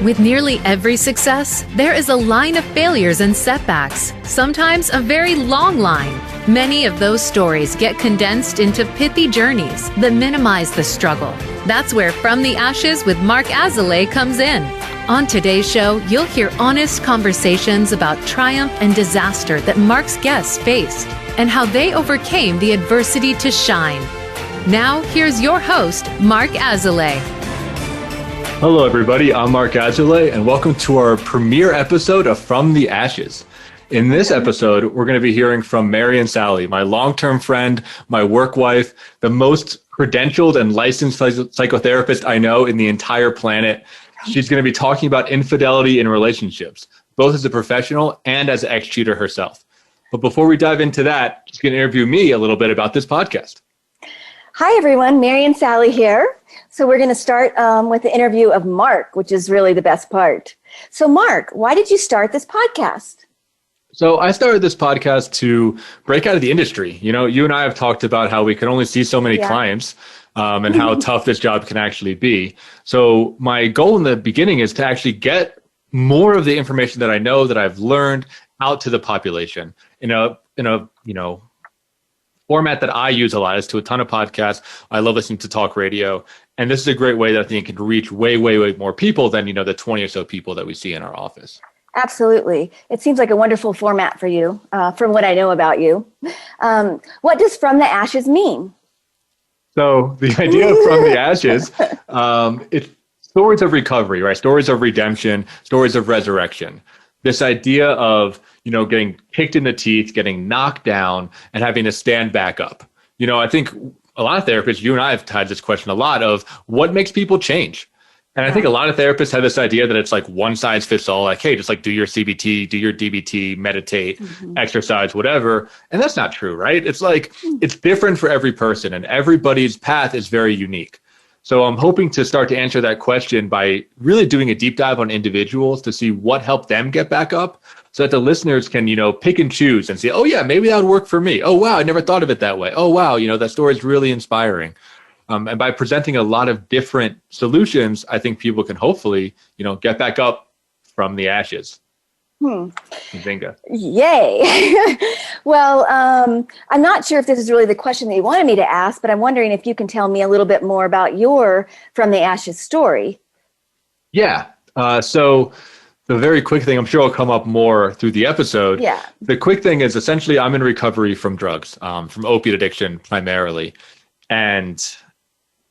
With nearly every success, there is a line of failures and setbacks, sometimes a very long line. Many of those stories get condensed into pithy journeys that minimize the struggle. That's where From the Ashes with Mark Azoulay comes in. On today's show, you'll hear honest conversations about triumph and disaster that Mark's guests faced and how they overcame the adversity to shine. Now, here's your host, Mark Azoulay. Hello, everybody. I'm Mark Azoulay, and welcome to our premiere episode of From the Ashes. In this episode, we're going to be hearing from Marian Salley, my long-term friend, my work wife, the most credentialed and licensed psychotherapist I know in the entire planet. She's going to be talking about infidelity in relationships, both as a professional and as an ex-cheater herself. But before we dive into that, she's going to interview me a little bit about this podcast. Hi, everyone. Marian Salley here. So we're going to start with the interview of Mark, which is really the best part. So Mark, why did you start this podcast? So I started this podcast to break out of the industry. You know, you and I have talked about how we can only see so many clients and how tough this job can actually be. So my goal in the beginning is to actually get more of the information that I know, that I've learned, out to the population in a format that I use a lot. Is to a ton of podcasts. I love listening to talk radio. And this is a great way that I think it can reach way more people than, the 20 or so people that we see in our office. Absolutely. It seems like a wonderful format for you, from what I know about you. What does From the Ashes mean? So the idea of From the Ashes, it's stories of recovery, right? Stories of redemption, stories of resurrection. This idea of, getting kicked in the teeth, getting knocked down, and having to stand back up. I think a lot of therapists, you and I have had this question a lot of what makes people change. And I think a lot of therapists have this idea that it's like one size fits all, like, hey, just like do your CBT, do your DBT, meditate, exercise, whatever. And that's not true, right? It's like, it's different for every person and everybody's path is very unique. So I'm hoping to start to answer that question by really doing a deep dive on individuals to see what helped them get back up so that the listeners can, pick and choose and say, oh yeah, maybe that would work for me. Oh, wow, I never thought of it that way. Oh, wow, that story is really inspiring. And by presenting a lot of different solutions, I think people can hopefully, get back up from the ashes. Zinga. Yay. Well, I'm not sure if this is really the question that you wanted me to ask, but I'm wondering if you can tell me a little bit more about your From the Ashes story. Yeah. So the very quick thing, I'm sure will come up more through the episode. Yeah. The quick thing is essentially I'm in recovery from drugs, from opiate addiction primarily. And,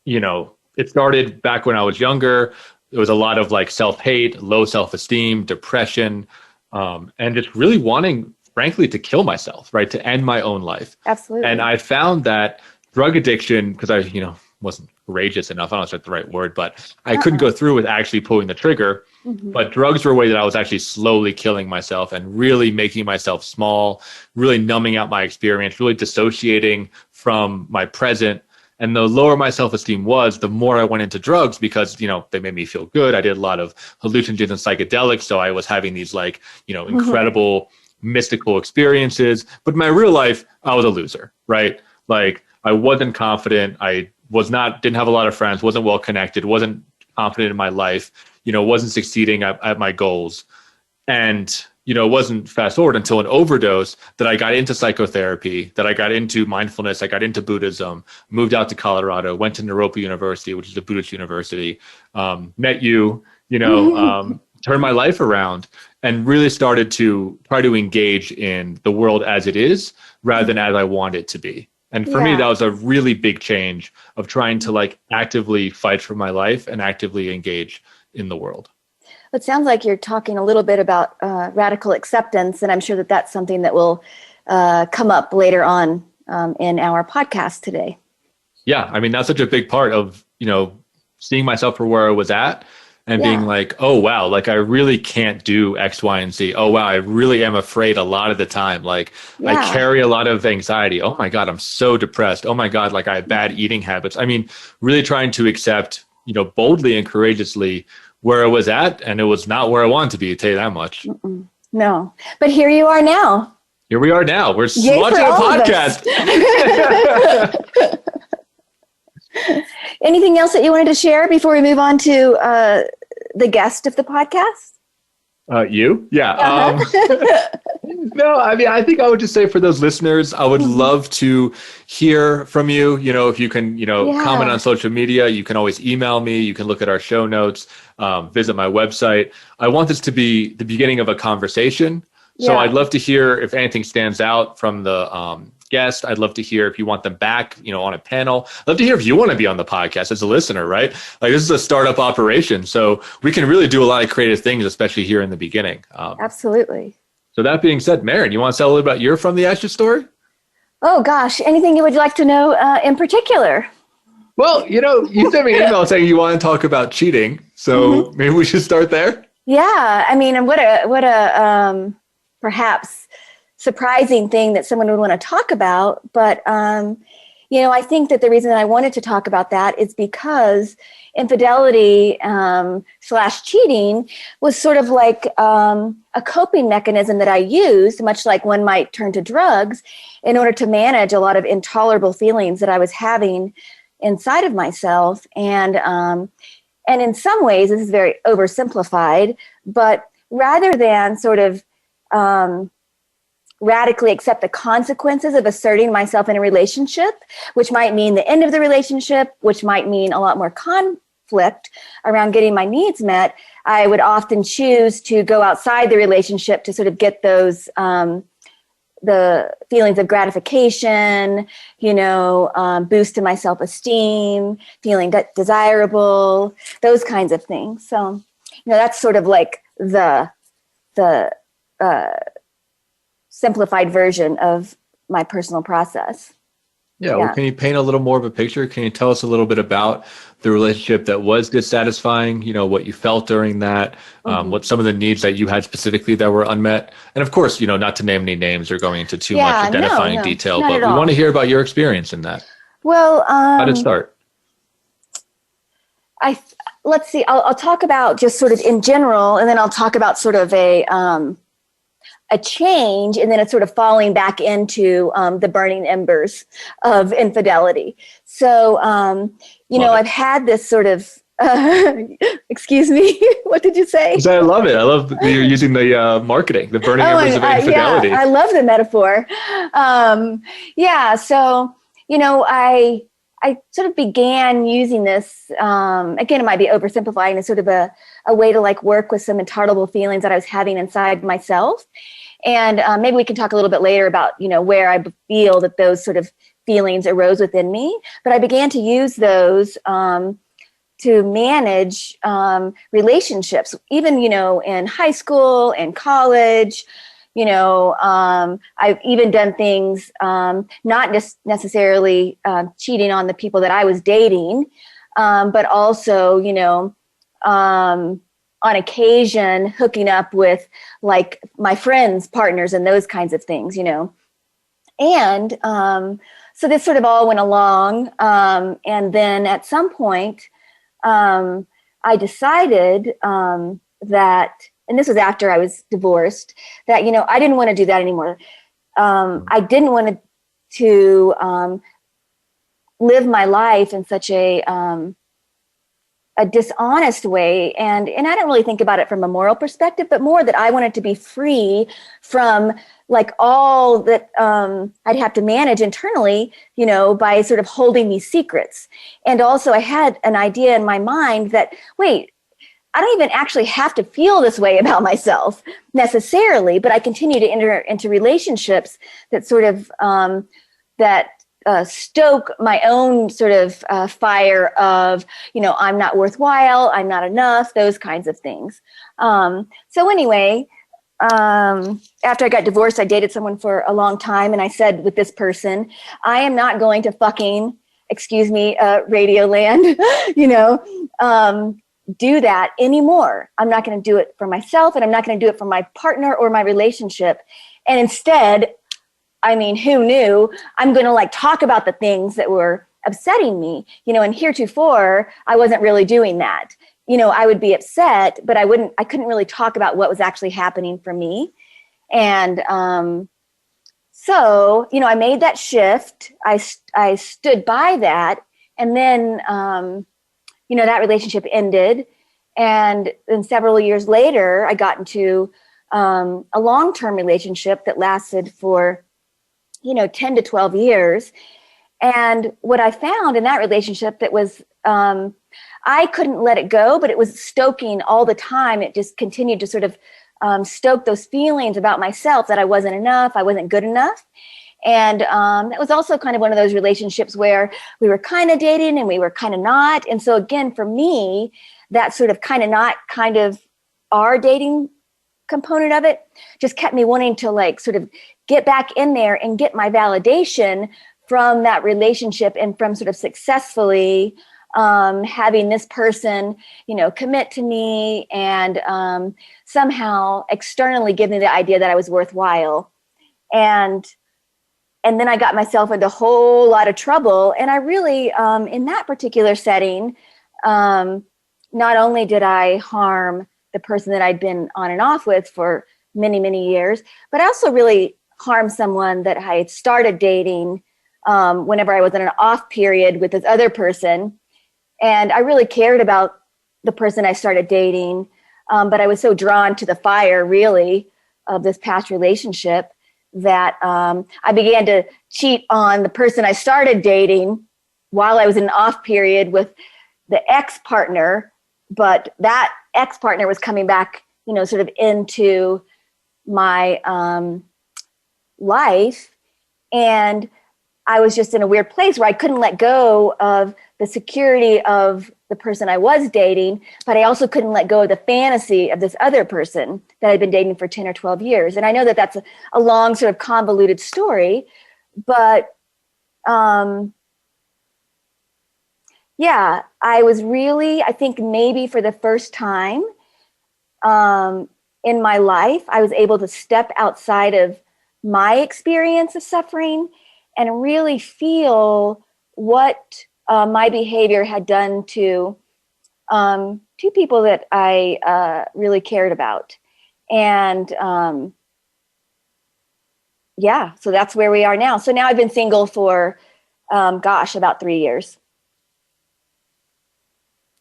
it started back when I was younger. There was a lot of like self-hate, low self-esteem, depression, and just really wanting, frankly, to kill myself, right? To end my own life. Absolutely. And I found that drug addiction, because I, wasn't courageous enough, I don't know if that's the right word, but I couldn't go through with actually pulling the trigger. But drugs were a way that I was actually slowly killing myself and really making myself small, really numbing out my experience, really dissociating from my present. And the lower my self-esteem was, the more I went into drugs because, they made me feel good. I did a lot of hallucinogens and psychedelics. So I was having these like, incredible mystical experiences. But in my real life, I was a loser, right? Like I wasn't confident. I didn't have a lot of friends, wasn't well connected, wasn't confident in my life, wasn't succeeding at my goals. And it wasn't fast forward until an overdose that I got into psychotherapy, that I got into mindfulness, I got into Buddhism, moved out to Colorado, went to Naropa University, which is a Buddhist university, met you, turned my life around and really started to try to engage in the world as it is rather than as I want it to be. And for me, that was a really big change of trying to like actively fight for my life and actively engage in the world. It sounds like you're talking a little bit about radical acceptance, and I'm sure that that's something that will come up later on in our podcast today. Yeah, I mean, that's such a big part of, seeing myself for where I was at and being like, oh, wow, like I really can't do X, Y, and Z. Oh, wow, I really am afraid a lot of the time. Like I carry a lot of anxiety. Oh, my God, I'm so depressed. Oh, my God, like I have bad eating habits. I mean, really trying to accept, boldly and courageously where I was at, and it was not where I wanted to be, to tell you that much. No, but here you are now. Here we are now. We're launching a podcast. Anything else that you wanted to share before we move on to the guest of the podcast? You? Yeah. No, I mean, I think I would just say for those listeners, I would love to hear from you. If you can, comment on social media, you can always email me. You can look at our show notes, visit my website. I want this to be the beginning of a conversation. So I'd love to hear if anything stands out from the guest. I'd love to hear if you want them back, on a panel. I'd love to hear if you want to be on the podcast as a listener, right? Like, this is a startup operation. So we can really do a lot of creative things, especially here in the beginning. Absolutely. So that being said, Marian, you want to tell a little about your From the Ashes story? Oh, gosh. Anything you would like to know in particular? Well, you sent me an email saying you want to talk about cheating. So maybe we should start there. Yeah. I mean, what a perhaps surprising thing that someone would want to talk about. But, I think that the reason that I wanted to talk about that is because infidelity / cheating was sort of like a coping mechanism that I used, much like one might turn to drugs, in order to manage a lot of intolerable feelings that I was having inside of myself. And in some ways, this is very oversimplified, but rather than sort of radically accept the consequences of asserting myself in a relationship, which might mean the end of the relationship, which might mean a lot more conflict around getting my needs met, I would often choose to go outside the relationship to sort of get those, the feelings of gratification, boost in my self-esteem, feeling desirable, those kinds of things. So, that's sort of like the simplified version of my personal process. Yeah. Well, can you paint a little more of a picture? Can you tell us a little bit about the relationship that was dissatisfying, what you felt during that, what some of the needs that you had specifically that were unmet? And of course, not to name any names or going into too much identifying detail, but we want to hear about your experience in that. Well, how did it start? Let's see, I'll talk about just sort of in general, and then I'll talk about sort of a change, and then it's sort of falling back into the burning embers of infidelity. So, I've had this sort of, excuse me, what did you say? I love it. I love that you're using the marketing, the burning embers of infidelity. Yeah, I love the metaphor. So, I sort of began using this, again, it might be oversimplifying, as sort of a way to like work with some intolerable feelings that I was having inside myself. And maybe we can talk a little bit later about, where I feel that those sort of feelings arose within me. But I began to use those to manage relationships, even, in high school and college. I've even done things, not just necessarily cheating on the people that I was dating, but also, on occasion hooking up with like my friends' partners and those kinds of things, And so this sort of all went along. And then at some point, I decided that, and this was after I was divorced, that, I didn't want to do that anymore. I didn't want to live my life in such a dishonest way. And I don't really think about it from a moral perspective, but more that I wanted to be free from like all that I'd have to manage internally, by sort of holding these secrets. And also I had an idea in my mind that, wait, I don't even actually have to feel this way about myself necessarily, but I continue to enter into relationships that sort of, stoke my own sort of fire of, I'm not worthwhile, I'm not enough, those kinds of things. So anyway, after I got divorced, I dated someone for a long time. And I said with this person, I am not going to fucking, excuse me, Radioland, do that anymore. I'm not going to do it for myself, and I'm not going to do it for my partner or my relationship. And instead, I mean, who knew? I'm going to like talk about the things that were upsetting me, and heretofore I wasn't really doing that. I would be upset, but I couldn't really talk about what was actually happening for me. And so, I made that shift. I stood by that. And then, that relationship ended. And then several years later, I got into a long-term relationship that lasted for, 10 to 12 years. And what I found in that relationship that was, I couldn't let it go, but it was stoking all the time. It just continued to sort of stoke those feelings about myself that I wasn't enough, I wasn't good enough. And that was also kind of one of those relationships where we were kind of dating and we were kind of not. And so again, for me, that sort of kind of not, kind of our dating component of it just kept me wanting to like sort of get back in there and get my validation from that relationship and from sort of successfully having this person, commit to me and somehow externally give me the idea that I was worthwhile. And then I got myself into a whole lot of trouble. And I really, in that particular setting, not only did I harm the person that I'd been on and off with for many, many years, but I also really harmed someone that I had started dating whenever I was in an off period with this other person. And I really cared about the person I started dating, but I was so drawn to the fire, really, of this past relationship that I began to cheat on the person I started dating while I was in an off period with the ex-partner. But that ex-partner was coming back, sort of into my life. And I was just in a weird place where I couldn't let go of the security of the person I was dating, but I also couldn't let go of the fantasy of this other person that I'd been dating for 10 or 12 years. And I know that that's a long sort of convoluted story, but yeah, I was really, I think maybe for the first time in my life, I was able to step outside of my experience of suffering and really feel what my behavior had done to two people that I really cared about. And yeah, so that's where we are now. So now I've been single for, about 3 years.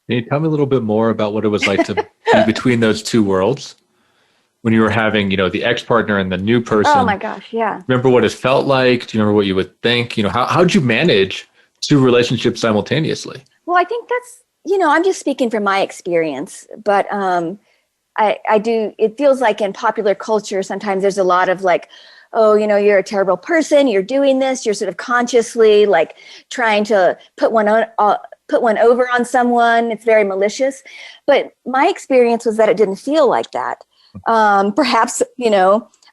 Can you tell me a little bit more about what it was like to be between those two worlds when you were having, the ex-partner and the new person? Oh my gosh, yeah. Remember what it felt like? Do you remember what you would think? How'd you manage two relationships simultaneously? Well, I think that's, I'm just speaking from my experience, but I do, it feels like in popular culture, sometimes there's a lot of like, oh, you're a terrible person, you're doing this, you're sort of consciously like trying to put one over on someone. It's very malicious. But my experience was that it didn't feel like that. Perhaps,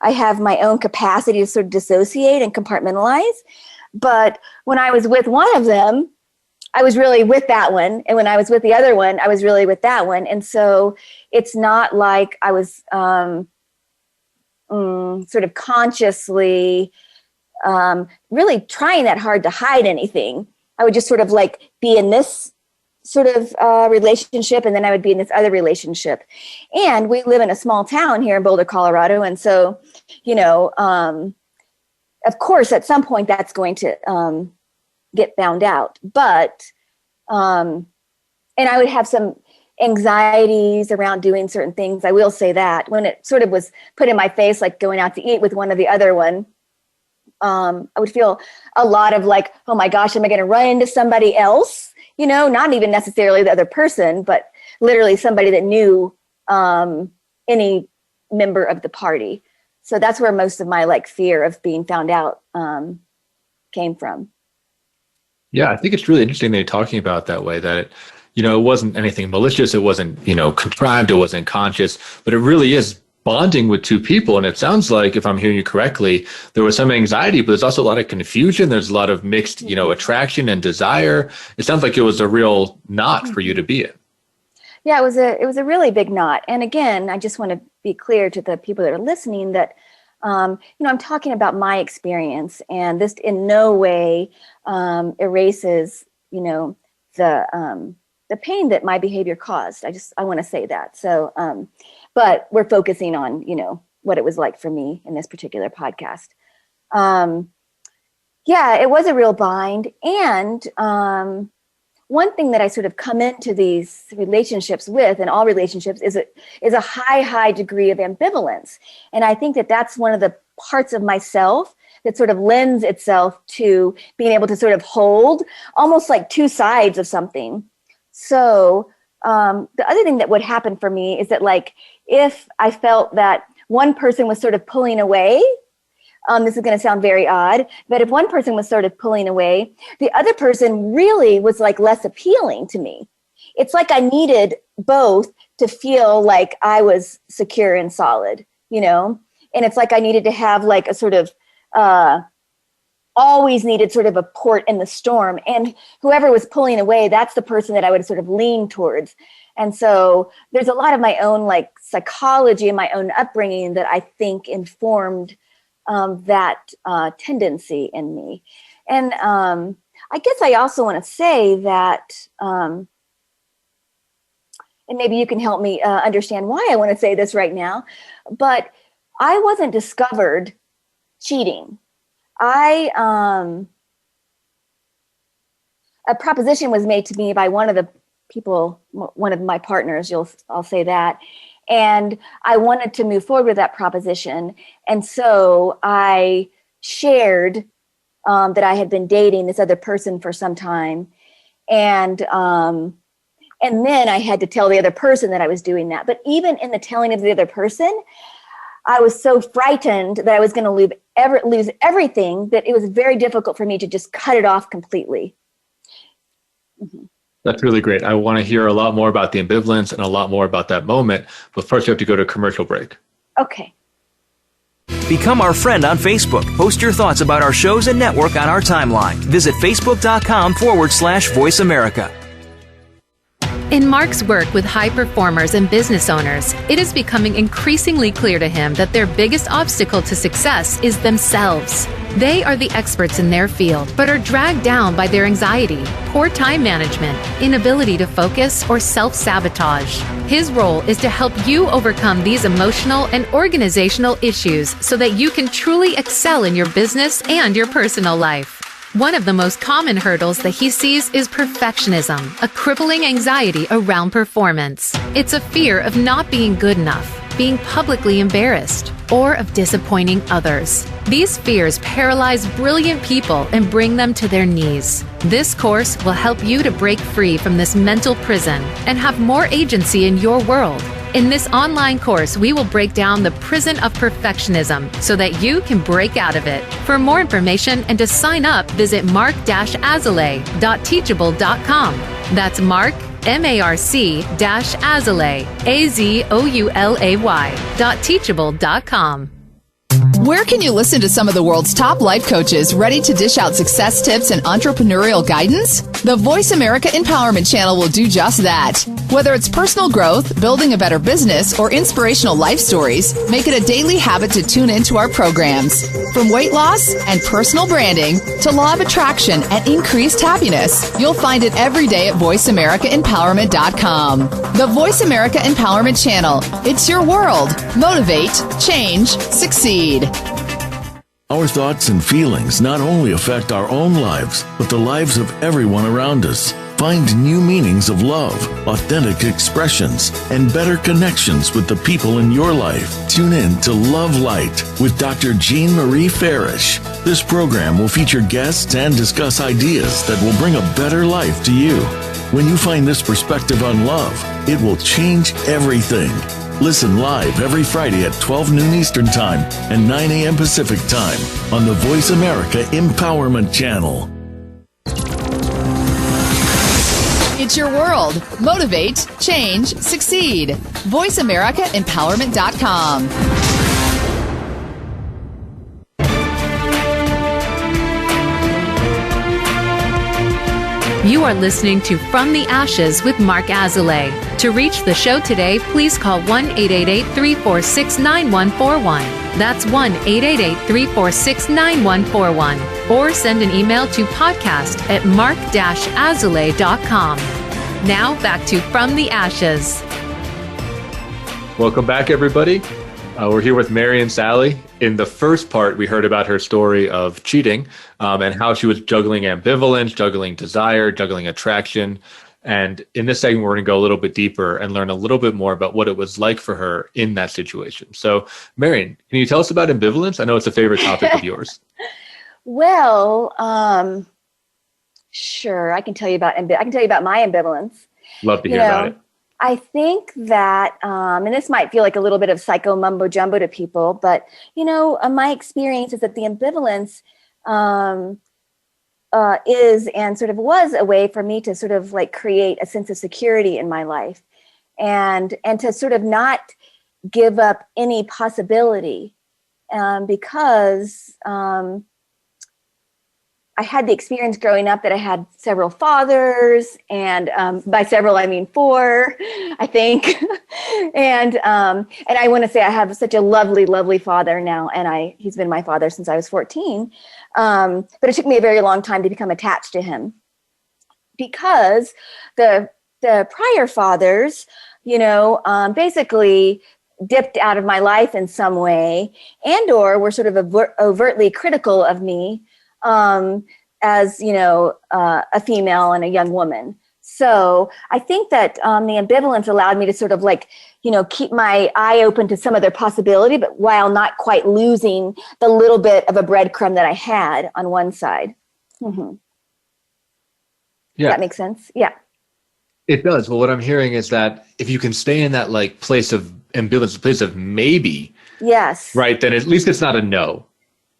I have my own capacity to sort of dissociate and compartmentalize. But when I was with one of them, I was really with that one. And when I was with the other one, I was really with that one. And so it's not like I was sort of consciously really trying that hard to hide anything. I would just sort of like be in this sort of relationship, and then I would be in this other relationship. And we live in a small town here in Boulder, Colorado. And so, of course, at some point that's going to get found out. But, and I would have some anxieties around doing certain things. I will say that when it sort of was put in my face, like going out to eat with one or the other one, I would feel a lot of like, oh my gosh, am I going to run into somebody else? Not even necessarily the other person, but literally somebody that knew any member of the party. So that's where most of my like fear of being found out came from. Yeah, I think it's really interesting that you're talking about that way, that it wasn't anything malicious. It wasn't, contrived. It wasn't conscious, but it really is bonding with two people. And it sounds like, if I'm hearing you correctly, there was some anxiety, but there's also a lot of confusion. There's a lot of mixed, attraction and desire. It sounds like it was a real knot for you to be in. Yeah, it was a really big knot. And again, I just want to be clear to the people that are listening that, I'm talking about my experience, and this in no way erases, the pain that my behavior caused. I want to say that. So, but we're focusing on, what it was like for me in this particular podcast. Yeah, it was a real bind. And one thing that I sort of come into these relationships with, and all relationships, is a high degree of ambivalence. And I think that that's one of the parts of myself that sort of lends itself to being able to sort of hold almost like two sides of something. So the other thing that would happen for me is that, like, if I felt that one person was sort of pulling away, this is going to sound very odd, but if one person was sort of pulling away, the other person really was like less appealing to me. It's like I needed both to feel like I was secure and solid, you know? And it's like I needed to have like a sort of, always needed sort of a port in the storm. And whoever was pulling away, that's the person that I would sort of lean towards. And so there's a lot of my own like psychology and my own upbringing that I think informed that tendency in me. And I guess I also want to say that, and maybe you can help me understand why I want to say this right now, but I wasn't discovered cheating. A proposition was made to me by one of the people, one of my partners, I'll say that. And I wanted to move forward with that proposition. And so I shared that I had been dating this other person for some time. And then I had to tell the other person that I was doing that. But even in the telling of the other person, I was so frightened that I was going to lose everything that it was very difficult for me to just cut it off completely. Mm-hmm. That's really great. I want to hear a lot more about the ambivalence and a lot more about that moment. But first, we have to go to a commercial break. Okay. Become our friend on Facebook. Post your thoughts about our shows and network on our timeline. Visit facebook.com/Voice America. In Mark's work with high performers and business owners, it is becoming increasingly clear to him that their biggest obstacle to success is themselves. They are the experts in their field, but are dragged down by their anxiety, poor time management, inability to focus, or self-sabotage. His role is to help you overcome these emotional and organizational issues so that you can truly excel in your business and your personal life. One of the most common hurdles that he sees is perfectionism, a crippling anxiety around performance. It's a fear of not being good enough, being publicly embarrassed, or of disappointing others. These fears paralyze brilliant people and bring them to their knees. This course will help you to break free from this mental prison and have more agency in your world. In this online course, we will break down the prison of perfectionism so that you can break out of it. For more information and to sign up, visit mark-azalea.teachable.com. That's Mark, MARC-Azalea, AZOULAY.teachable.com. Where can you listen to some of the world's top life coaches ready to dish out success tips and entrepreneurial guidance? The Voice America Empowerment Channel will do just that. Whether it's personal growth, building a better business, or inspirational life stories, make it a daily habit to tune into our programs. From weight loss and personal branding to law of attraction and increased happiness, you'll find it every day at VoiceAmericaEmpowerment.com. The Voice America Empowerment Channel. It's your world. Motivate, change, succeed. Our thoughts and feelings not only affect our own lives, but the lives of everyone around us. Find new meanings of love, authentic expressions, and better connections with the people in your life. Tune in to Love Light with Dr. Jean Marie Farish. This program will feature guests and discuss ideas that will bring a better life to you. When you find this perspective on love, it will change everything. Listen live every Friday at 12 noon Eastern Time and 9 a.m. Pacific Time on the Voice America Empowerment Channel. It's your world. Motivate, change, succeed. VoiceAmericaEmpowerment.com. You are listening to From the Ashes with Mark Azalea. To reach the show today, please call 1-888-346-9141. That's 1-888-346-9141. Or send an email to podcast@mark-azalea.com. Now back to From the Ashes. Welcome back, everybody. We're here with Marian Salley. In the first part, we heard about her story of cheating and how she was juggling ambivalence, juggling desire, juggling attraction. And in this segment, we're going to go a little bit deeper and learn a little bit more about what it was like for her in that situation. So, Marian, can you tell us about ambivalence? I know it's a favorite topic of yours. Well, sure. I can tell you about my ambivalence. Love to hear about it. I think that, and this might feel like a little bit of psycho mumbo jumbo to people, but my experience is that the ambivalence is and sort of was a way for me to sort of like create a sense of security in my life, and to sort of not give up any possibility, because I had the experience growing up that I had several fathers, and by several I mean 4, I think. and I want to say I have such a lovely, lovely father now, and he's been my father since I was 14. But it took me a very long time to become attached to him, because the prior fathers, basically dipped out of my life in some way, and or were sort of overtly critical of me. As a female and a young woman. So I think that the ambivalence allowed me to sort of like, keep my eye open to some other possibility, but while not quite losing the little bit of a breadcrumb that I had on one side. Mm-hmm. Yeah. Does that make sense? Yeah. It does. Well, what I'm hearing is that if you can stay in that like place of ambivalence, place of maybe, yes, right, then at least it's not a no.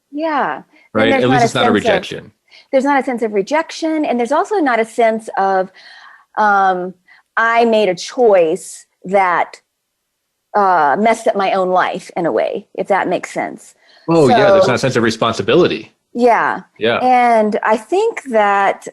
Yeah. Right. At least it's not a rejection. There's not a sense of rejection. And there's also not a sense of, I made a choice that messed up my own life in a way, if that makes sense. Oh, yeah. There's not a sense of responsibility. Yeah. Yeah. And I think that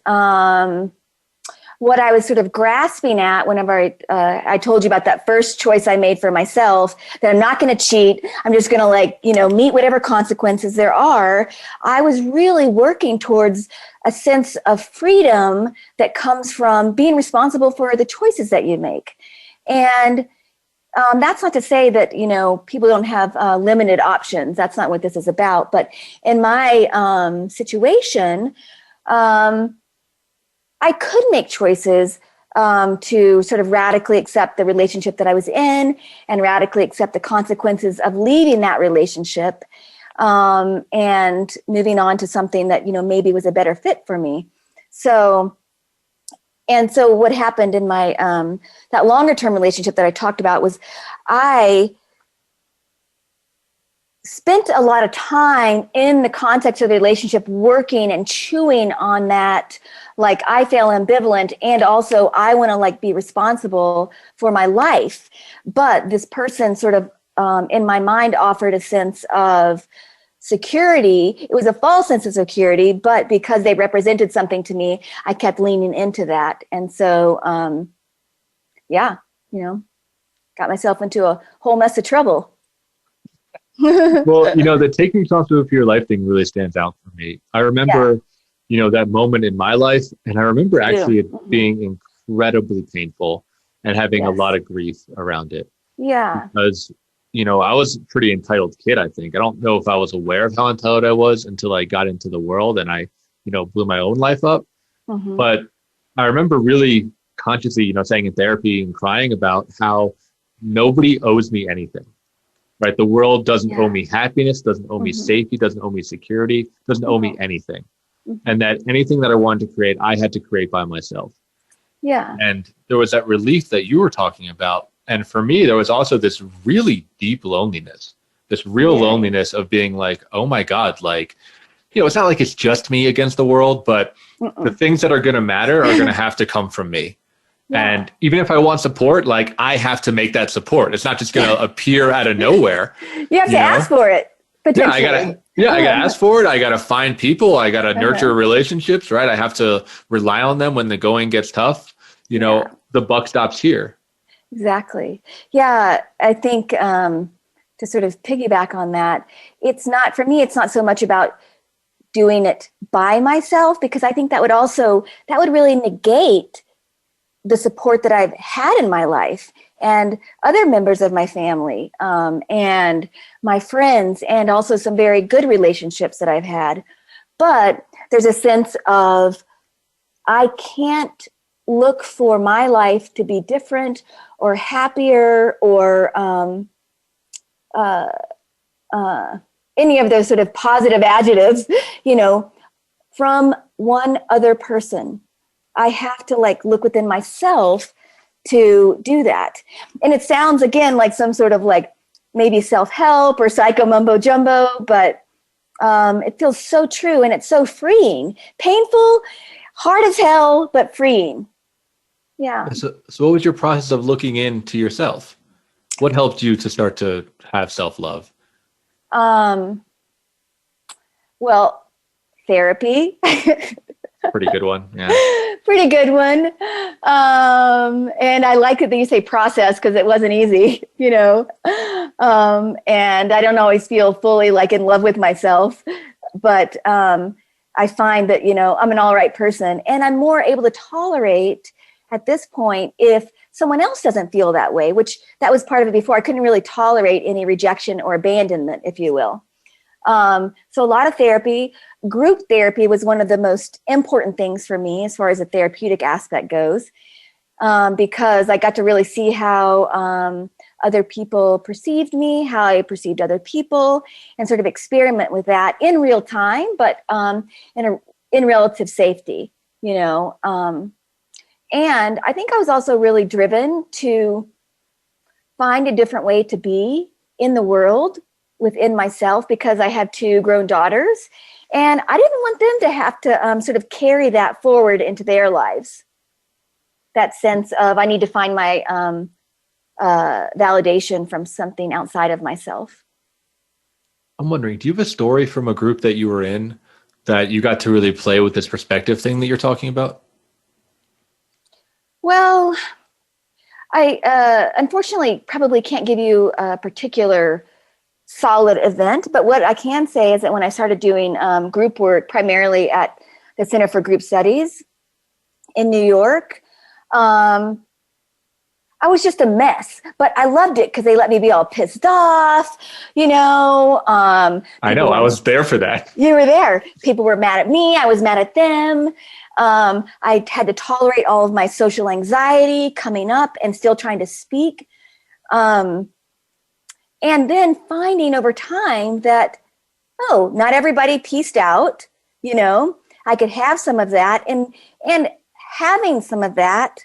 what I was sort of grasping at whenever I told you about that first choice I made for myself, that I'm not going to cheat, I'm just going to meet whatever consequences there are. I was really working towards a sense of freedom that comes from being responsible for the choices that you make. And that's not to say that, people don't have limited options. That's not what this is about. But in my situation, I could make choices to sort of radically accept the relationship that I was in and radically accept the consequences of leaving that relationship and moving on to something that, maybe was a better fit for me. So what happened in my, that longer term relationship that I talked about was I spent a lot of time in the context of the relationship working and chewing on that, like I feel ambivalent and also I want to like be responsible for my life. But this person sort of in my mind offered a sense of security. It was a false sense of security, but because they represented something to me, I kept leaning into that. And so, got myself into a whole mess of trouble. Well, the taking responsibility for your life thing really stands out for me. I remember, that moment in my life, and I remember actually it being incredibly painful and having a lot of grief around it. Yeah. Because, I was a pretty entitled kid, I think. I don't know if I was aware of how entitled I was until I got into the world and I, blew my own life up. Mm-hmm. But I remember really consciously, saying in therapy and crying about how nobody owes me anything. Right. The world doesn't owe me happiness, doesn't owe me safety, doesn't owe me security, doesn't owe me anything. And that anything that I wanted to create, I had to create by myself. Yeah. And there was that relief that you were talking about. And for me, there was also this really deep loneliness, this real loneliness of being like, oh my God, like, it's not like it's just me against the world, but the things that are going to matter are going to have to come from me. Yeah. And even if I want support, like I have to make that support. It's not just going to appear out of nowhere. You have to ask for it. Yeah, I gotta ask for it. I gotta find people. I gotta nurture relationships, right? I have to rely on them when the going gets tough. The buck stops here. Exactly. Yeah, I think to sort of piggyback on that, for me, it's not so much about doing it by myself, because I think that would really negate the support that I've had in my life and other members of my family, and my friends, and also some very good relationships that I've had. But there's a sense of, I can't look for my life to be different or happier or any of those sort of positive adjectives, from one other person. I have to look within myself to do that. And it sounds, again, like some sort of maybe self-help or psycho mumbo jumbo, but it feels so true, and it's so freeing. Painful, hard as hell, but freeing. Yeah. So what was your process of looking into yourself? What helped you to start to have self-love? Well, therapy. Pretty good one. Yeah. Pretty good one. And I like it that you say process, because it wasn't easy, and I don't always feel fully in love with myself, but I find that, I'm an all right person, and I'm more able to tolerate at this point if someone else doesn't feel that way, which that was part of it before. I couldn't really tolerate any rejection or abandonment, if you will. So a lot of therapy. Group therapy was one of the most important things for me as far as the therapeutic aspect goes, because I got to really see how other people perceived me, how I perceived other people, and sort of experiment with that in real time, but in relative safety, and I think I was also really driven to find a different way to be in the world within myself, because I have 2 grown daughters, and I didn't want them to have to sort of carry that forward into their lives. That sense of, I need to find my validation from something outside of myself. I'm wondering, do you have a story from a group that you were in that you got to really play with this perspective thing that you're talking about? Well, I unfortunately probably can't give you a particular solid event, but what I can say is that when I started doing group work, primarily at the Center for Group Studies in New York, I was just a mess, but I loved it because they let me be all pissed off, I know, I was there for that. You were there. People were mad at me. I was mad at them. I had to tolerate all of my social anxiety coming up and still trying to speak. And then finding over time that, not everybody pieced out, I could have some of that, and having some of that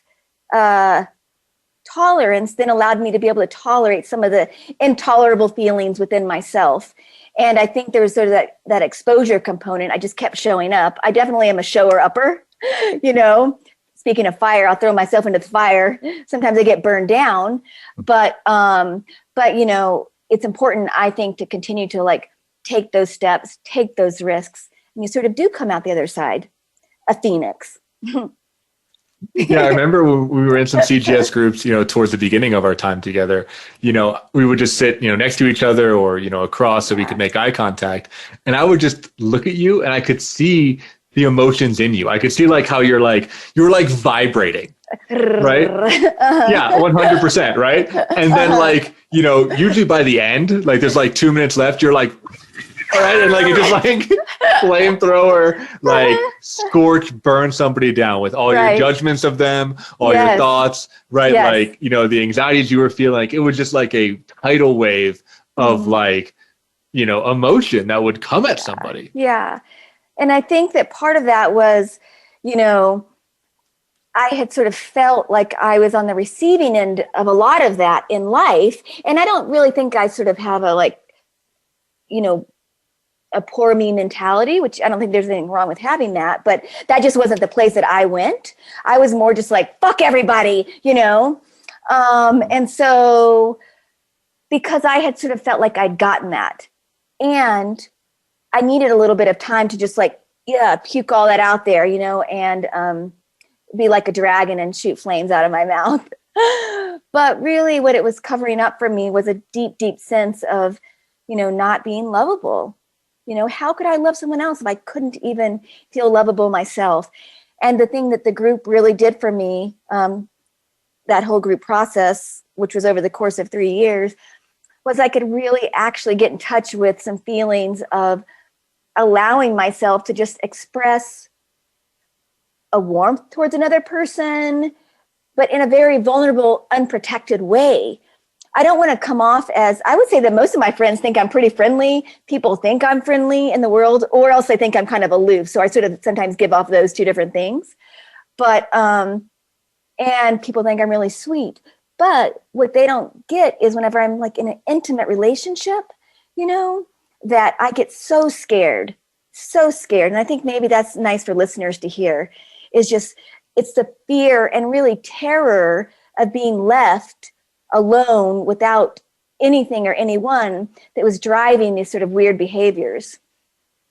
tolerance then allowed me to be able to tolerate some of the intolerable feelings within myself. And I think there's sort of that exposure component. I just kept showing up. I definitely am a shower upper, Speaking of fire, I'll throw myself into the fire. Sometimes I get burned down, but it's important, I think, to continue to take those steps, take those risks, and you sort of do come out the other side a phoenix. Yeah, I remember when we were in some CGS groups, towards the beginning of our time together, we would just sit, next to each other or, across so we could make eye contact. And I would just look at you and I could see the emotions in you. I could see how you're vibrating, right? Yeah, 100%, right? And then usually by the end, there's 2 minutes left, you're all right, and you just flamethrower, scorch, burn somebody down with all your judgments of them, all your thoughts, right? Yes. The anxieties you were feeling, it was just a tidal wave of emotion that would come at somebody. Yeah. And I think that part of that was, I had sort of felt like I was on the receiving end of a lot of that in life. And I don't really think I sort of have a poor me mentality, which I don't think there's anything wrong with having that, but that just wasn't the place that I went. I was more just fuck everybody, and so because I had sort of felt like I'd gotten that, and I needed a little bit of time to just puke all that out there, and be like a dragon and shoot flames out of my mouth. But really what it was covering up for me was a deep, deep sense of, not being lovable. How could I love someone else if I couldn't even feel lovable myself? And the thing that the group really did for me, that whole group process, which was over the course of 3 years, was I could really actually get in touch with some feelings of allowing myself to just express a warmth towards another person, but in a very vulnerable, unprotected way. I don't want to come off as, I would say that most of my friends think I'm pretty friendly. People think I'm friendly in the world, or else they think I'm kind of aloof. So I sort of sometimes give off those two different things. But, and people think I'm really sweet. But what they don't get is whenever I'm like in an intimate relationship, you know, that I get so scared. And I think maybe that's nice for listeners to hear, is just, it's the fear and really terror of being left alone without anything or anyone that was driving these sort of weird behaviors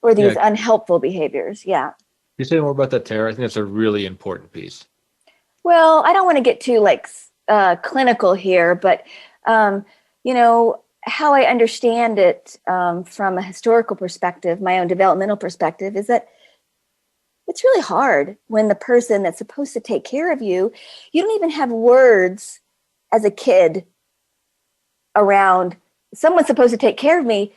or these unhelpful behaviors. Yeah. Can you say more about that, Tara? I think that's a really important piece. Well, I don't want to get too like clinical here, but you know, how I understand it from a historical perspective, my own developmental perspective, is that it's really hard when the person that's supposed to take care of you, you don't even have words as a kid around someone's supposed to take care of me.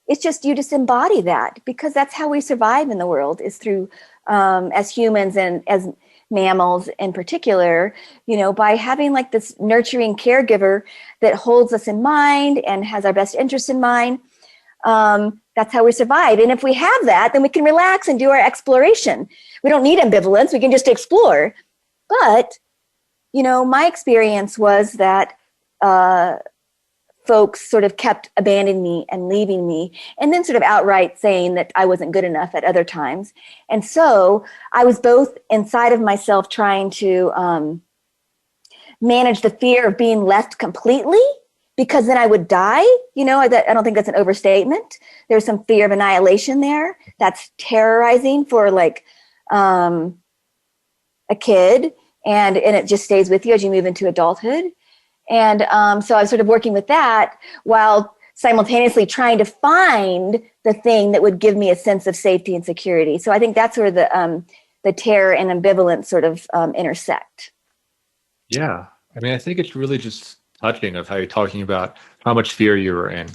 It's just, you just embody that, because that's how we survive in the world, is through, as humans and as mammals in particular, you know, by having like this nurturing caregiver that holds us in mind and has our best interest in mind. That's how we survive. And if we have that, then we can relax and do our exploration. We don't need ambivalence. We can just explore. But, you know, my experience was that folks sort of kept abandoning me and leaving me, and then sort of outright saying that I wasn't good enough at other times. And so I was both inside of myself trying to manage the fear of being left completely, because then I would die. You know, I don't think that's an overstatement. There's some fear of annihilation there. That's terrorizing for like a kid, and it just stays with you as you move into adulthood. And so I was sort of working with that while simultaneously trying to find the thing that would give me a sense of safety and security. So I think that's where the terror and ambivalence sort of intersect. Yeah. I mean, I think it's really just touching of how you're talking about how much fear you were in.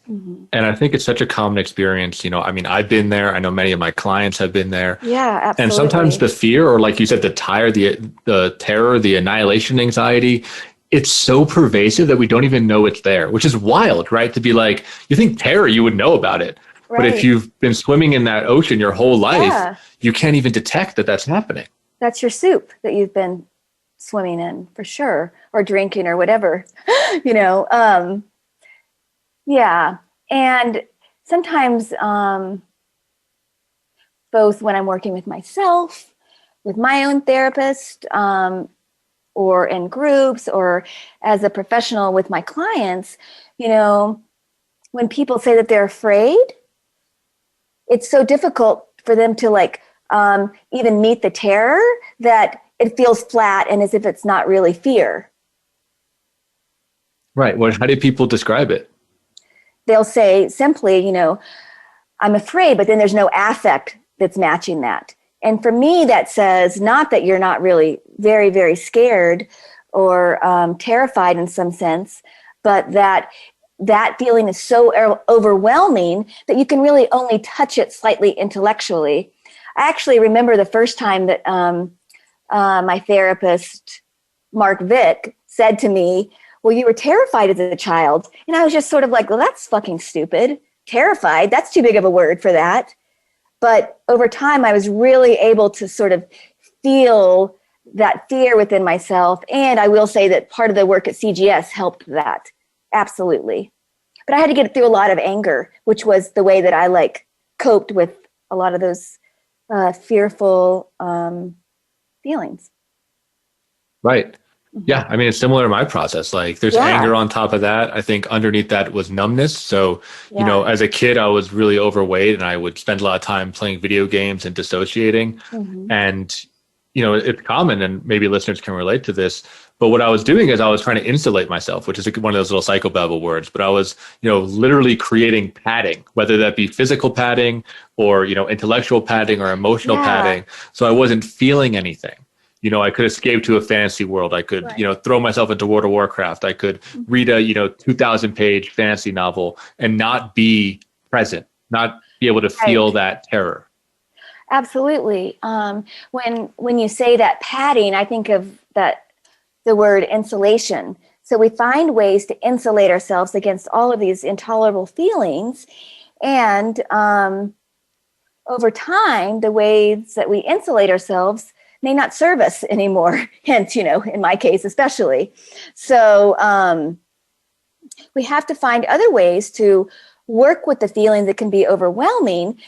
Mm-hmm. And I think it's such a common experience. You know, I mean, I've been there. I know many of my clients have been there. Yeah, absolutely. And sometimes the fear, or like you said, the terror, the annihilation anxiety, it's so pervasive that we don't even know it's there, which is wild, right? To be like, you think terror, you would know about it. Right. But if you've been swimming in that ocean your whole life, you can't even detect that that's happening. That's your soup that you've been swimming in, for sure, or drinking or whatever, you know. Yeah. And sometimes both when I'm working with myself, with my own therapist, or in groups, or as a professional with my clients, you know, when people say that they're afraid, it's so difficult for them to like even meet the terror, that it feels flat and as if it's not really fear. Right. Well, how do people describe it? They'll say simply, you know, I'm afraid, but then there's no affect that's matching that. And for me, that says not that you're not really very, very scared or terrified in some sense, but that feeling is so overwhelming that you can really only touch it slightly intellectually. I actually remember the first time that my therapist, Mark Vick, said to me, well, you were terrified as a child. And I was just sort of like, well, that's fucking stupid. Terrified, that's too big of a word for that. But over time, I was really able to sort of feel that fear within myself. And I will say that part of the work at CGS helped that. Absolutely. But I had to get through a lot of anger, which was the way that I like coped with a lot of those fearful feelings. Right. Yeah. I mean, it's similar to my process. Like there's anger on top of that. I think underneath that was numbness. So, you know, as a kid, I was really overweight and I would spend a lot of time playing video games and dissociating. Mm-hmm. And, you know, it's common, and maybe listeners can relate to this. But what I was doing is I was trying to insulate myself, which is one of those little psychobabble words. But I was, you know, literally creating padding, whether that be physical padding or, you know, intellectual padding or emotional padding. So I wasn't feeling anything. I could escape to a fantasy world. I could, throw myself into World of Warcraft. I could read a, 2,000-page fantasy novel and not be present, not be able to feel that terror. Absolutely. When you say that padding, I think of the word insulation. So we find ways to insulate ourselves against all of these intolerable feelings. And over time, the ways that we insulate ourselves may not serve us anymore. Hence, in my case, especially. So we have to find other ways to work with the feelings that can be overwhelming.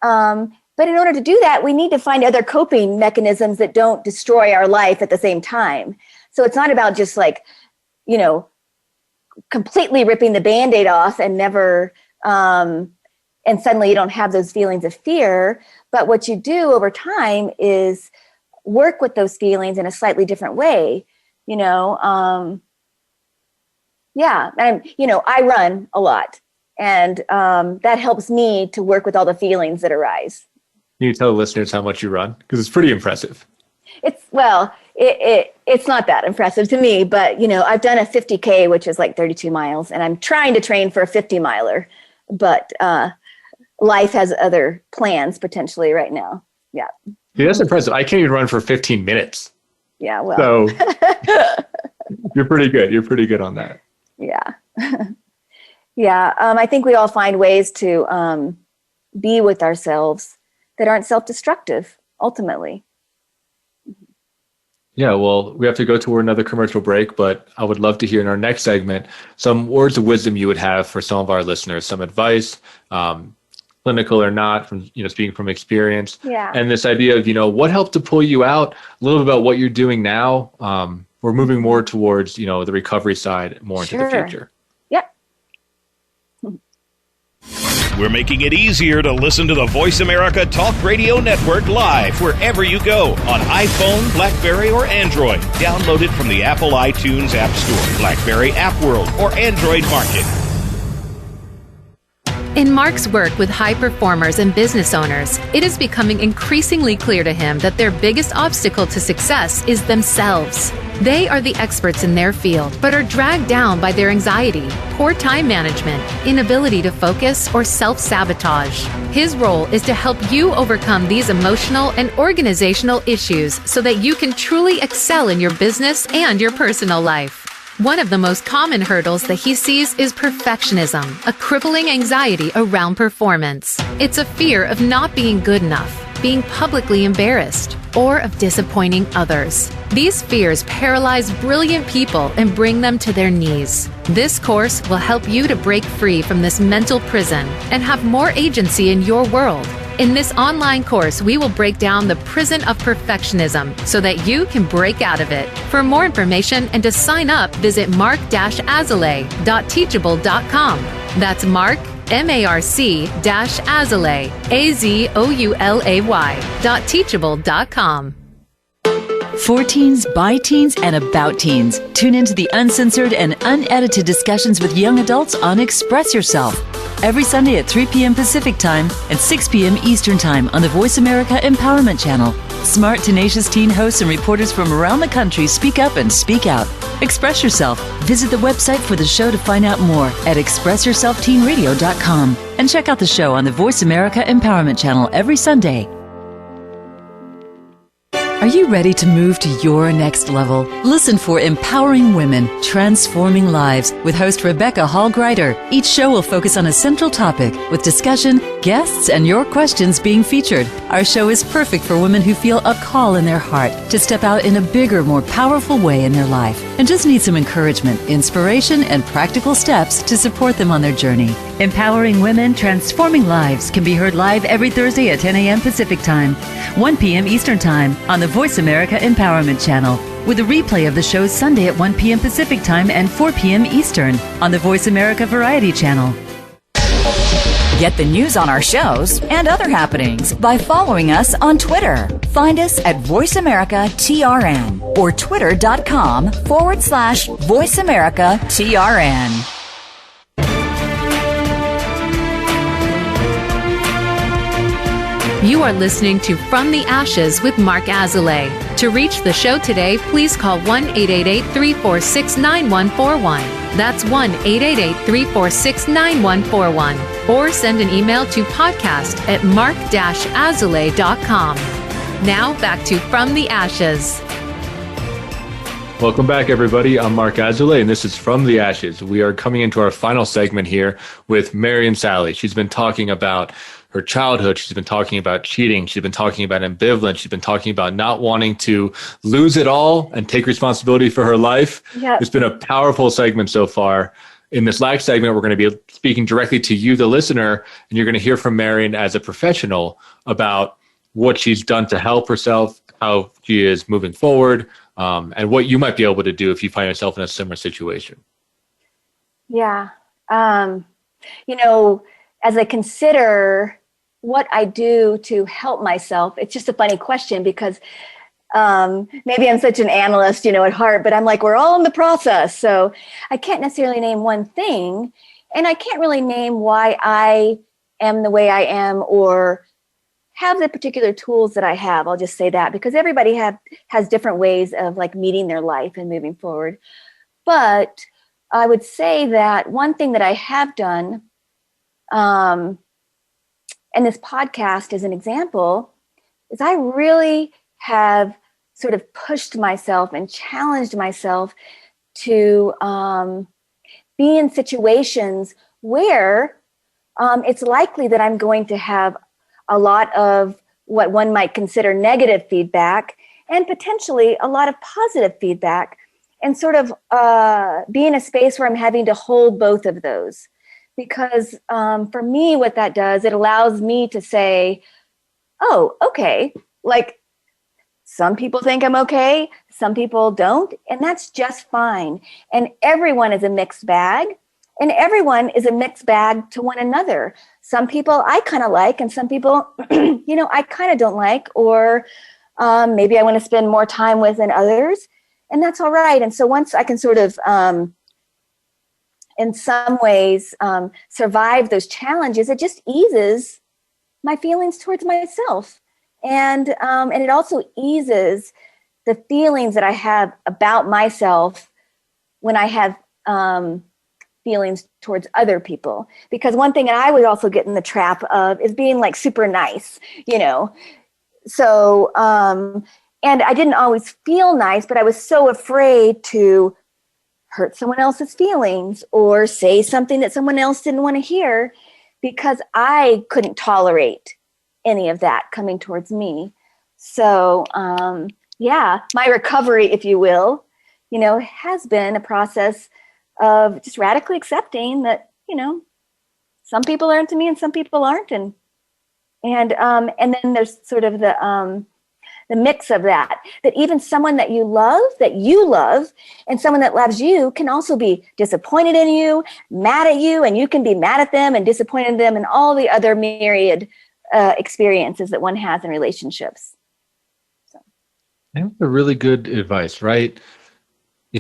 But in order to do that, we need to find other coping mechanisms that don't destroy our life at the same time. So it's not about just completely ripping the Band-Aid off and never, and suddenly you don't have those feelings of fear. But what you do over time is work with those feelings in a slightly different way. And I run a lot, and that helps me to work with all the feelings that arise. Can you tell the listeners how much you run? Because it's pretty impressive. It's not that impressive to me, but I've done a 50K, which is like 32 miles, and I'm trying to train for a 50 miler, but life has other plans potentially right now. Yeah. Yeah, that's impressive. I can't even run for 15 minutes. Yeah. Well, so you're pretty good. You're pretty good on that. Yeah. Yeah. I think we all find ways to be with ourselves that aren't self-destructive, ultimately. Yeah, well, we have to go to another commercial break, but I would love to hear in our next segment some words of wisdom you would have for some of our listeners, some advice, clinical or not, from speaking from experience. Yeah. And this idea of what helped to pull you out, a little bit about what you're doing now. We're moving more towards the recovery side, more into the future. Yep. We're making it easier to listen to the Voice America Talk Radio Network live wherever you go on iPhone, BlackBerry, or Android. Download it from the Apple iTunes App Store, BlackBerry App World, or Android Market. In Mark's work with high performers and business owners, it is becoming increasingly clear to him that their biggest obstacle to success is themselves. They are the experts in their field, but are dragged down by their anxiety, poor time management, inability to focus, or self-sabotage. His role is to help you overcome these emotional and organizational issues so that you can truly excel in your business and your personal life. One of the most common hurdles that he sees is perfectionism, a crippling anxiety around performance. It's a fear of not being good enough, being publicly embarrassed, or of disappointing others. These fears paralyze brilliant people and bring them to their knees. This course will help you to break free from this mental prison and have more agency in your world. In this online course, we will break down the prison of perfectionism so that you can break out of it. For more information and to sign up, visit mark-azalea.teachable.com. That's Mark, MARC-Azalea, AZOULAY.teachable.com. For teens, by teens, and about teens. Tune into the uncensored and unedited discussions with young adults on Express Yourself. Every Sunday at 3 p.m. Pacific Time and 6 p.m. Eastern Time on the Voice America Empowerment Channel. Smart, tenacious teen hosts and reporters from around the country speak up and speak out. Express Yourself. Visit the website for the show to find out more at expressyourselfteenradio.com. And check out the show on the Voice America Empowerment Channel every Sunday. Are you ready to move to your next level? Listen for Empowering Women, Transforming Lives with host Rebecca Hall-Greider. Each show will focus on a central topic with discussion, guests, and your questions being featured. Our show is perfect for women who feel a call in their heart to step out in a bigger, more powerful way in their life and just need some encouragement, inspiration, and practical steps to support them on their journey. Empowering Women, Transforming Lives can be heard live every Thursday at 10 a.m. Pacific Time, 1 p.m. Eastern Time on the Voice America Empowerment Channel, with a replay of the show Sunday at 1 p.m. Pacific Time and 4 p.m. Eastern on the Voice America Variety Channel. Get the news on our shows and other happenings by following us on Twitter. Find us at VoiceAmericaTRN or twitter.com/VoiceAmericaTRN. You are listening to From the Ashes with Mark Azalea. To reach the show today, please call 1-888-346-9141. That's 1-888-346-9141. Or send an email to podcast@mark-azoulay.com. Now back to From the Ashes. Welcome back, everybody. I'm Mark Azoulay, and this is From the Ashes. We are coming into our final segment here with Marian Salley. She's been talking about her childhood. She's been talking about cheating. She's been talking about ambivalence. She's been talking about not wanting to lose it all and take responsibility for her life. Yep. It's been a powerful segment so far. In this last segment, we're going to be speaking directly to you, the listener, and you're going to hear from Marian as a professional about what she's done to help herself, how she is moving forward, and what you might be able to do if you find yourself in a similar situation. Yeah. As I consider what I do to help myself, it's just a funny question because maybe I'm such an analyst, at heart, but I'm like, we're all in the process. So I can't necessarily name one thing, and I can't really name why I am the way I am or have the particular tools that I have. I'll just say that because everybody has different ways of like meeting their life and moving forward. But I would say that one thing that I have done, and this podcast is an example, is I really have sort of pushed myself and challenged myself to be in situations where it's likely that I'm going to have a lot of what one might consider negative feedback and potentially a lot of positive feedback, and sort of be in a space where I'm having to hold both of those. Because for me, what that does, it allows me to say, oh, okay, like some people think I'm okay, some people don't, and that's just fine. And everyone is a mixed bag, and everyone is a mixed bag to one another. Some people I kind of like, and some people, I kind of don't like, or maybe I want to spend more time with than others, and that's all right. And so once I can sort of, in some ways, survive those challenges, it just eases my feelings towards myself. And it also eases the feelings that I have about myself when I have feelings towards other people. Because one thing that I would also get in the trap of is being like super nice, So, and I didn't always feel nice, but I was so afraid to hurt someone else's feelings or say something that someone else didn't want to hear because I couldn't tolerate any of that coming towards me. So, my recovery, if you will, has been a process of just radically accepting that, some people are into me and some people aren't. And then there's sort of the mix of that even someone that you love, and someone that loves you can also be disappointed in you, mad at you, and you can be mad at them and disappointed in them, and all the other myriad experiences that one has in relationships. So. That's a really good advice, right?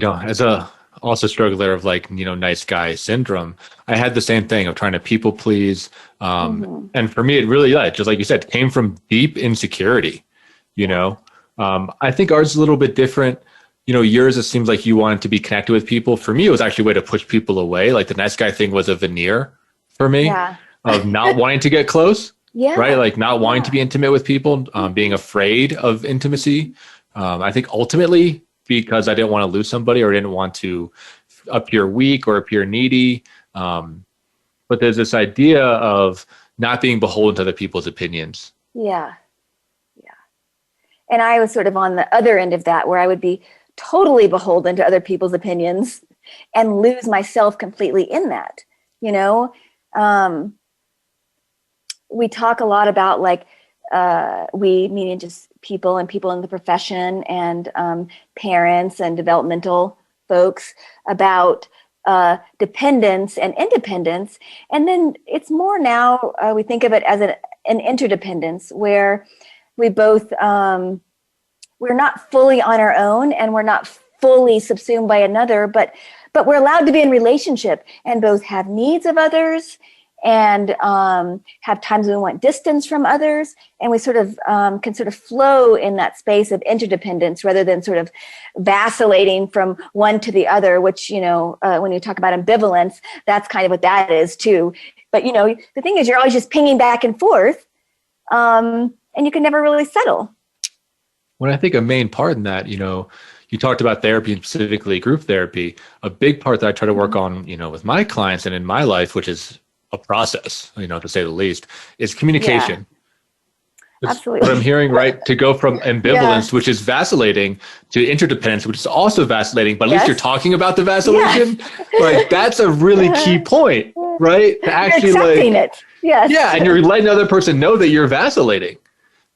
As a also struggler of nice guy syndrome, I had the same thing of trying to people please. And for me, it really, just like you said, came from deep insecurity. I think ours is a little bit different. Yours, it seems like you wanted to be connected with people. For me, it was actually a way to push people away. Like the nice guy thing was a veneer for me of not wanting to get close. Yeah. Right. Like not wanting to be intimate with people, being afraid of intimacy. I think ultimately because I didn't want to lose somebody or didn't want to appear weak or appear needy. But there's this idea of not being beholden to other people's opinions. Yeah. And I was sort of on the other end of that, where I would be totally beholden to other people's opinions and lose myself completely in that. We talk a lot about we meaning just people and people in the profession and parents and developmental folks about dependence and independence. And then it's more now, we think of it as an interdependence where we both, we're not fully on our own and we're not fully subsumed by another, but we're allowed to be in relationship and both have needs of others and have times when we want distance from others, and we sort of can sort of flow in that space of interdependence rather than sort of vacillating from one to the other, which, when you talk about ambivalence, that's kind of what that is too. But, the thing is, you're always just pinging back and forth, and you can never really settle. Well, I think a main part in that, you talked about therapy and specifically group therapy. A big part that I try to work on, with my clients and in my life, which is a process, to say the least, is communication. Yeah. Absolutely. What I'm hearing, right? To go from ambivalence, which is vacillating, to interdependence, which is also vacillating, but at least you're talking about the vacillation. Like, that's a really key point, right? To actually you're accepting it. Yes. Yeah, and you're letting the other person know that you're vacillating.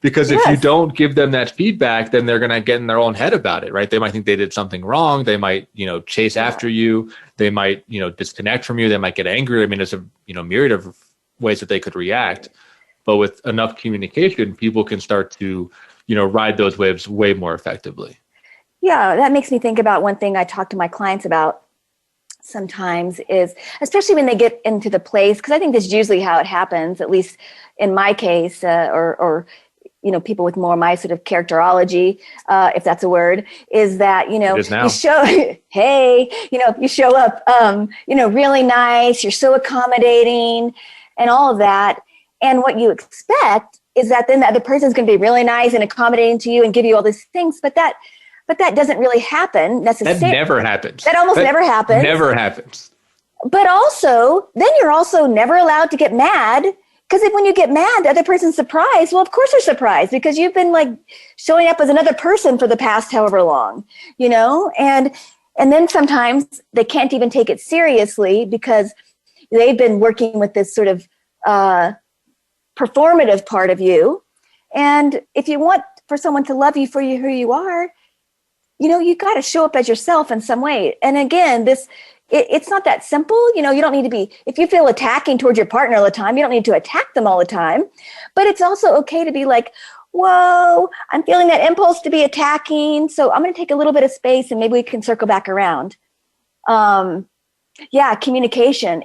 Because if you don't give them that feedback, then they're going to get in their own head about it, right? They might think they did something wrong. They might, chase after you. They might, disconnect from you. They might get angry. I mean, there's a, myriad of ways that they could react. But with enough communication, people can start to, ride those waves way more effectively. Yeah, that makes me think about one thing I talk to my clients about sometimes is, especially when they get into the place, because I think this is usually how it happens, at least in my case, or people with more my sort of characterology, if that's a word, is that, you show, hey, if you show up, really nice, you're so accommodating and all of that. And what you expect is that then the other person's going to be really nice and accommodating to you and give you all these things. But that doesn't really happen necessarily. That never happens. That almost never happens. Never happens. But also, then you're also never allowed to get mad. Because when you get mad, the other person's surprised. Well, of course they're surprised because you've been like showing up as another person for the past however long, and then sometimes they can't even take it seriously because they've been working with this sort of performative part of you. And if you want for someone to love you for who you are, you got to show up as yourself in some way. And again, it's not that simple. You don't need to be, if you feel attacking towards your partner all the time, you don't need to attack them all the time. But it's also okay to be like, whoa, I'm feeling that impulse to be attacking. So I'm going to take a little bit of space and maybe we can circle back around. Communication.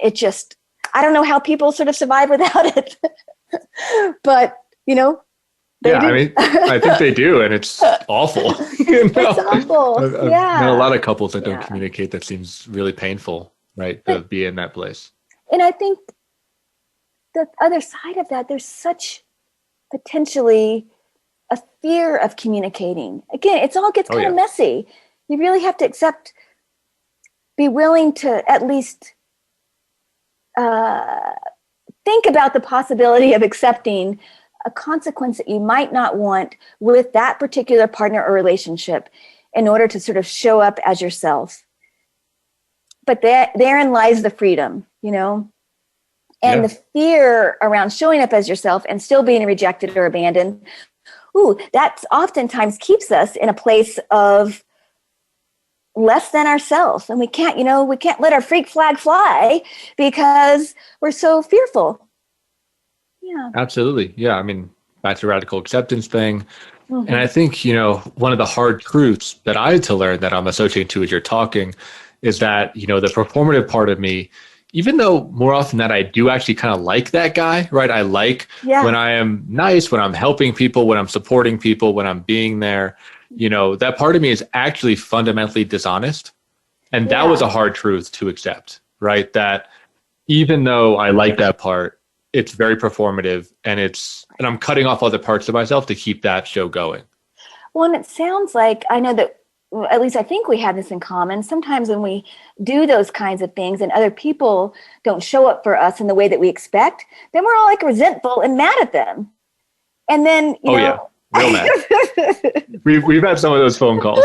I don't know how people sort of survive without it. But, I think they do, and it's awful. It's awful. I've known a lot of couples that don't communicate. That seems really painful, right? To be in that place. And I think the other side of that, there's such potentially a fear of communicating. Again, it all gets kind of messy. You really have to be willing to at least think about the possibility of accepting a consequence that you might not want with that particular partner or relationship in order to sort of show up as yourself. But therein lies the freedom, and the fear around showing up as yourself and still being rejected or abandoned. That oftentimes keeps us in a place of less than ourselves. And we can't let our freak flag fly because we're so fearful. Yeah. Absolutely. Yeah. I mean, back to the radical acceptance thing. Mm-hmm. And I think, one of the hard truths that I had to learn that I'm associating to as you're talking is that, the performative part of me, even though more often that I do actually kind of like that guy, right? I like when I am nice, when I'm helping people, when I'm supporting people, when I'm being there, that part of me is actually fundamentally dishonest. And that was a hard truth to accept, right? That even though I like that part, it's very performative and I'm cutting off other parts of myself to keep that show going. Well, and it sounds like, I know that, at least I think we have this in common. Sometimes when we do those kinds of things and other people don't show up for us in the way that we expect, then we're all like resentful and mad at them. And then, real mad. We've had some of those phone calls.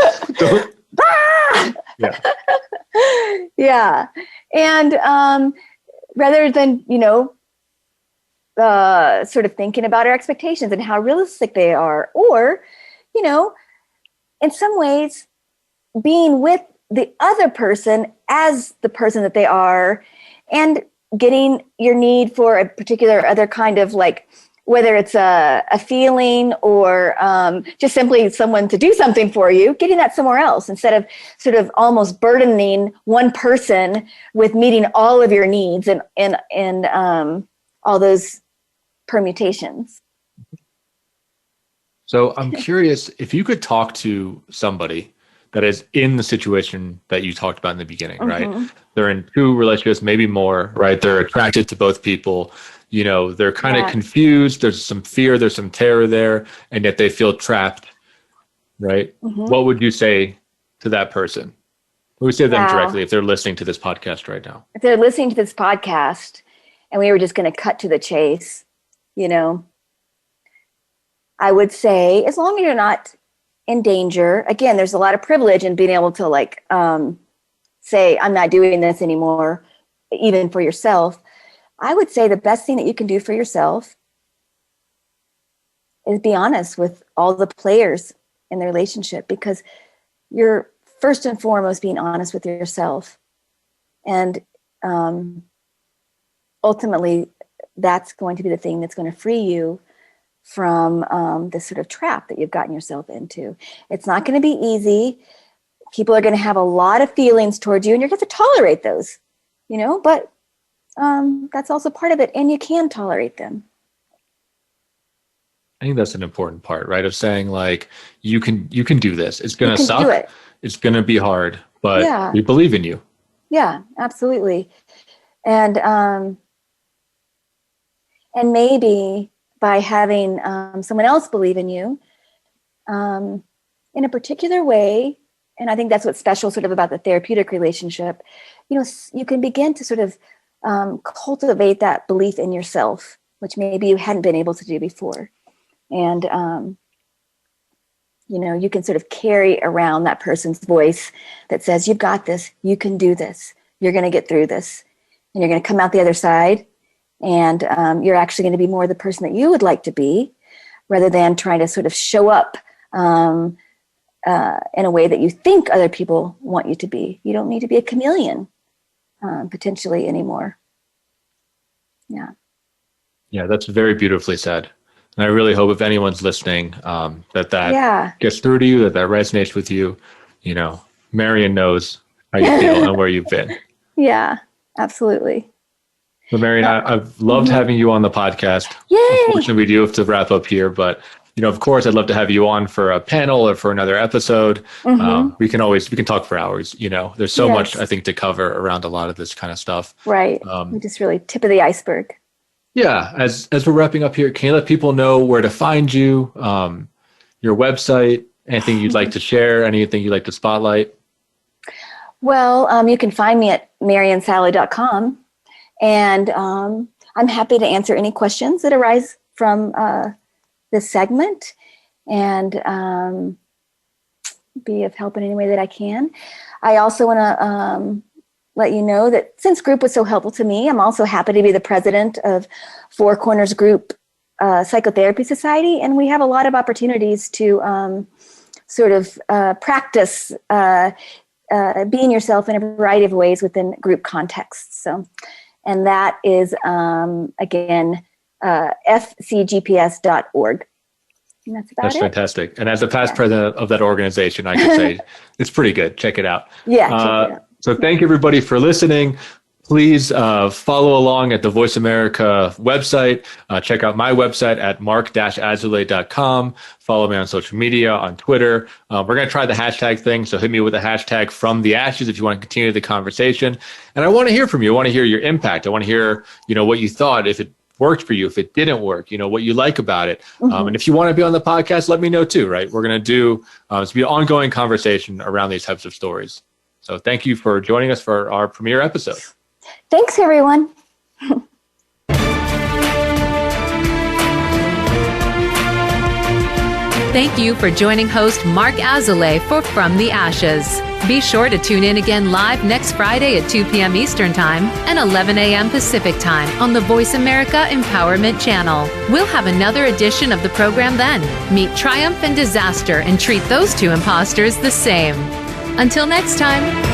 Yeah. And rather than, sort of thinking about our expectations and how realistic they are, or, in some ways being with the other person as the person that they are and getting your need for a particular other kind of like whether it's a feeling or just simply someone to do something for you, getting that somewhere else instead of sort of almost burdening one person with meeting all of your needs and all those permutations. So I'm curious if you could talk to somebody that is in the situation that you talked about in the beginning, right? They're in 2 relationships, maybe more, right? They're attracted to both people. They're kind of confused. There's some fear, there's some terror there, and yet they feel trapped, right? What would you say to that person? What would you say to them directly if they're listening to this podcast right now? If they're listening to this podcast and we were just going to cut to the chase, I would say, as long as you're not in danger, again, there's a lot of privilege in being able to say, I'm not doing this anymore, even for yourself. I would say the best thing that you can do for yourself is be honest with all the players in the relationship, because you're first and foremost being honest with yourself. And ultimately, that's going to be the thing that's going to free you from this sort of trap that you've gotten yourself into. It's not going to be easy. People are going to have a lot of feelings towards you, and you're going to have to tolerate those, but that's also part of it, and you can tolerate them. I think that's an important part, right? Of saying you can do this. It's going to suck. It's going to be hard, but we believe in you. Yeah, absolutely. And maybe by having someone else believe in you in a particular way, and I think that's what's special sort of about the therapeutic relationship, you can begin to sort of cultivate that belief in yourself, which maybe you hadn't been able to do before. And, you can sort of carry around that person's voice that says, you've got this, you can do this, you're going to get through this, and you're going to come out the other side. And you're actually going to be more the person that you would like to be, rather than trying to sort of show up in a way that you think other people want you to be. You don't need to be a chameleon. Potentially anymore. Yeah, that's very beautifully said. And I really hope if anyone's listening, that gets through to you, that resonates with you. Marian knows how you feel and where you've been. Yeah, absolutely. So Marian, I've loved having you on the podcast. Yay! Unfortunately, we do have to wrap up here, but of course, I'd love to have you on for a panel or for another episode. We can talk for hours. There's so much, I think, to cover around a lot of this kind of stuff. Right. We just really tip of the iceberg. Yeah. As we're wrapping up here, can you let people know where to find you, your website, anything you'd like to share, anything you'd like to spotlight? Well, you can find me at mariansalley.com. And I'm happy to answer any questions that arise from this segment and be of help in any way that I can. I also want to let you know that since group was so helpful to me, I'm also happy to be the president of Four Corners Group Psychotherapy Society, and we have a lot of opportunities to sort of practice being yourself in a variety of ways within group contexts. So, and that is, again, fcgps.org. And that's fantastic. And as a past president of that organization, I can say it's pretty good. Check it out. Yeah. Check it out. So thank everybody for listening. Please follow along at the Voice America website. Check out my website at mark-azulay.com. Follow me on social media, on Twitter. We're going to try the hashtag thing, so hit me with a hashtag from the ashes if you want to continue the conversation. And I want to hear from you. I want to hear your impact. I want to hear, what you thought, if it worked for you, if it didn't work, what you like about it. And if you want to be on the podcast, let me know too, right? We're going to do, it's be an ongoing conversation around these types of stories. So thank you for joining us for our premiere episode. Thanks, everyone. Thank you for joining host Mark Azulay for From the Ashes. Be sure to tune in again live next Friday at 2 p.m. Eastern Time and 11 a.m. Pacific Time on the Voice America Empowerment Channel. We'll have another edition of the program then. Meet triumph and disaster and treat those two imposters the same. Until next time.